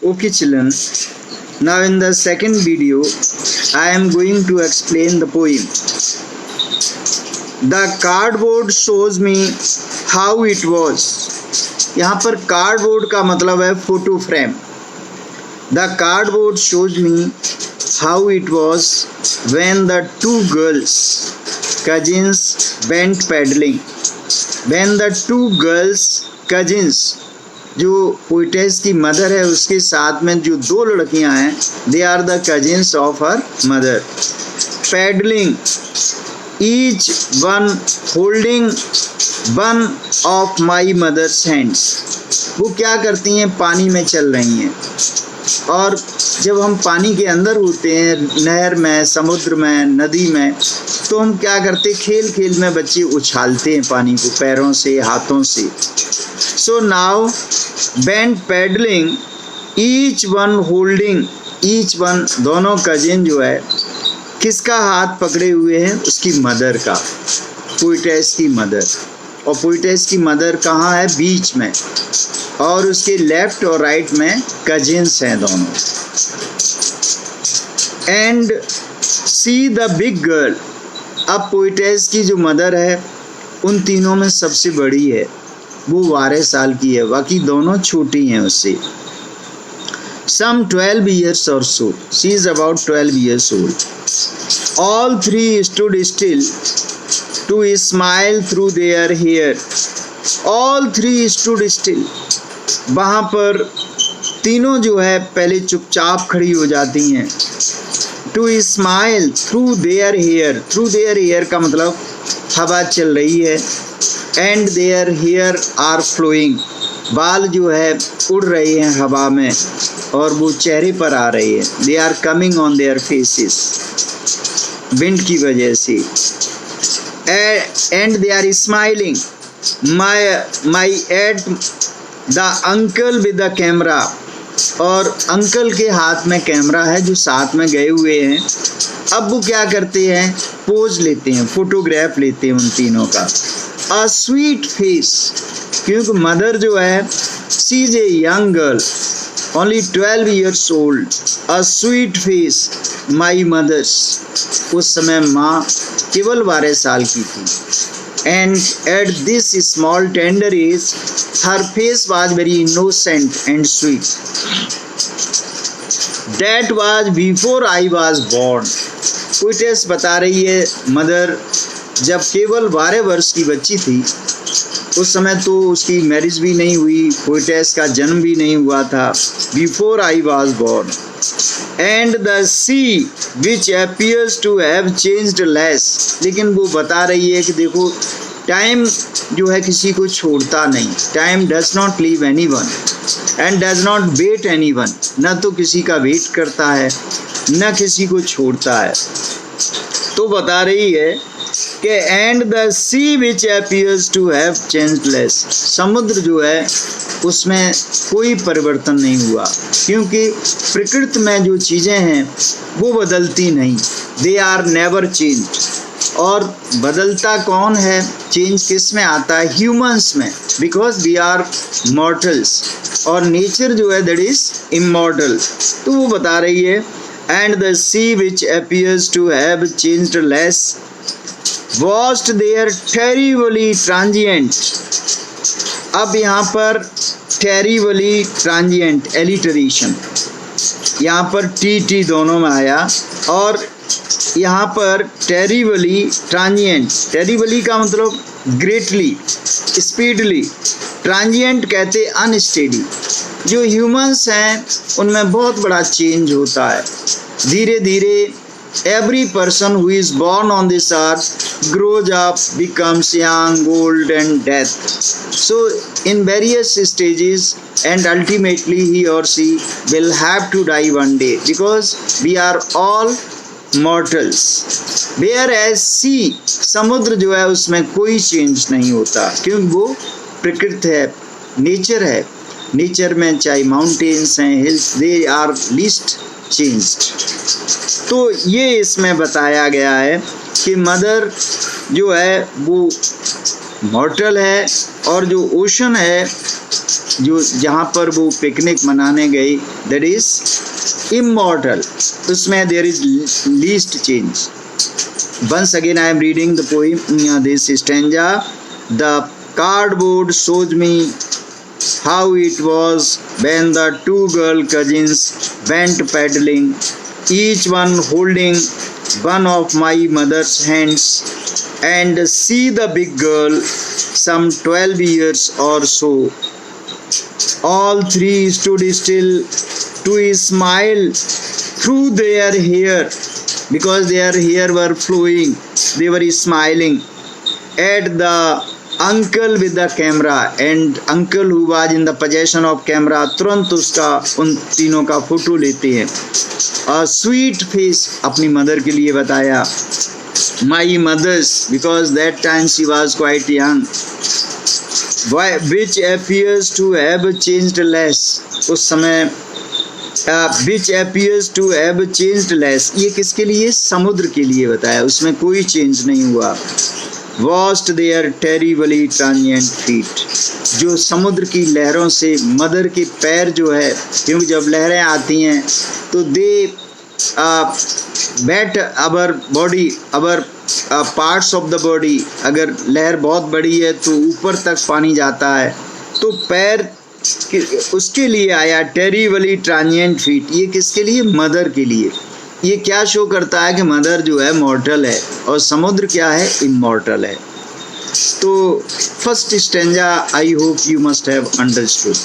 Okay children, now in the second video I am going to explain the poem. The cardboard shows me how it was. यहाँ पर cardboard का मतलब है photo frame. The cardboard shows me how it was when the two girls, cousins, went paddling. When the two girls, cousins, जो poetess की mother है उसके साथ में जो दो लड़कियां हैं, they are the cousins of her mother, paddling, each one holding one of my mother's hands. वो क्या करती हैं, पानी में चल रही हैं. और जब हम पानी के अंदर होते हैं, नहर में, समुद्र में, नदी में, तो हम क्या करते, खेल खेल में बच्चे उछालते हैं पानी को पैरों से, हाथों से. So now went paddling, each one holding, each one, दोनों कजिन जो है किसका हाथ पकड़े हुए हैं, उसकी मदर का, पोइटेस की मदर. और पोइटेस की मदर कहाँ है, बीच में, और उसके लेफ्ट और राइट में कजिन्स हैं दोनों. And see the big girl, अब पोइटेस की जो मदर है उन तीनों में सबसे बड़ी है, वो 12 साल की है, बाकी दोनों छोटी हैं उससे. Some 12 years or so. She is about 12 years old. All three stood still to smile through their hair. All three stood still. वहाँ पर तीनों जो है पहले चुपचाप खड़ी हो जाती हैं. To smile through their hair. Through their hair का मतलब हवा चल रही है. And their hair are flowing, बाल जो है उड़ रहे हैं हवा में और वो चेहरे पर आ रही है. They are coming on their faces, wind की वजह से. And they are smiling. My at the uncle with the camera, और अंकल के हाथ में कैमरा है जो साथ में गए हुए हैं. अब वो क्या करते हैं, पोज लेते हैं, फोटोग्राफ लेते हैं उन तीनों का. A sweet face, क्योंकि मदर जो है she is a young girl, only 12 years old. A sweet face, my mother's. उस समय माँ केवल 12 साल की थी. And at this small tender age, her face was very innocent and sweet. That was before I was born. Poetess बता रही है, मदर जब केवल 12 वर्ष की बच्ची थी, उस समय तो उसकी मैरिज भी नहीं हुई, पोइटेस का जन्म भी नहीं हुआ था. Before I was born. And the sea which appears to have changed less, लेकिन वो बता रही है कि देखो टाइम जो है किसी को छोड़ता नहीं. Time does not leave anyone and does not wait anyone, न तो किसी का वेट करता है न किसी को छोड़ता है. तो बता रही है कि and the sea which appears to have changed less, समुद्र जो है उसमें कोई परिवर्तन नहीं हुआ, क्योंकि प्रकृति में जो चीज़ें हैं वो बदलती नहीं. They are never changed. और बदलता कौन है, चेंज किस में आता है, ह्यूमंस में, बिकॉज वी आर मॉर्टल्स. और नेचर जो है दैट इज इमॉर्टल. तो वो बता रही है and the sea which appears to have changed less washed their terribly transient. अब यहाँ पर terribly transient alliteration, यहाँ पर टी दोनों में आया, और यहाँ पर terribly transient, terribly का मतलब greatly, speedily, transient कहते अनस्टेडी. जो ह्यूमंस हैं उनमें बहुत बड़ा चेंज होता है, धीरे धीरे. Every person who is born on this earth grows up, becomes young, old and death. So in various stages, and ultimately he or she will have to die one day, because we are all mortals. Whereas sea, समुद्र जो है उसमें कोई change नहीं होता, क्योंकि वो प्रकृति है, नेचर है. नेचर में चाहे माउंटेन्स हैं, hills, they are least changed. तो ये इसमें बताया गया है कि मदर जो है वो मॉर्टल है, और जो ओशन है जो जहाँ पर वो पिकनिक मनाने गई, दैट इज इमॉर्टल, उसमें there is least change. Once again I am reading the poem, this stanza. The cardboard shows me how it was when the two girl cousins went paddling, each one holding one of my mother's hands, and see the big girl, some 12 years or so. All three stood still to smile through their hair, because their hair were flowing, they were smiling at the uncle with the camera, and uncle who was in the possession of camera तुरंत उसका उन तीनों का photo लेते हैं। A sweet face अपनी mother के लिए बताया, my mother's, because that time she was quite young, which appears to have changed less, उस समय which appears to have changed less, ये किसके लिए? समुद्र के लिए बताया, उसमें कोई चेंज नहीं हुआ। Washed their terribly transient feet, जो समुद्र की लहरों से मदर के पैर जो है, क्योंकि जब लहरें आती हैं तो they bat our body, our parts of the body, अगर लहर बहुत बड़ी है तो ऊपर तक पानी जाता है, तो पैर उसके लिए आया। टेरिबली ट्रांजिएंट फीट, ये किसके लिए? मदर के लिए। ये क्या शो करता है कि मदर जो है मॉर्टल है और समुद्र क्या है? इमॉर्टल है। तो first stanza I hope you must have understood.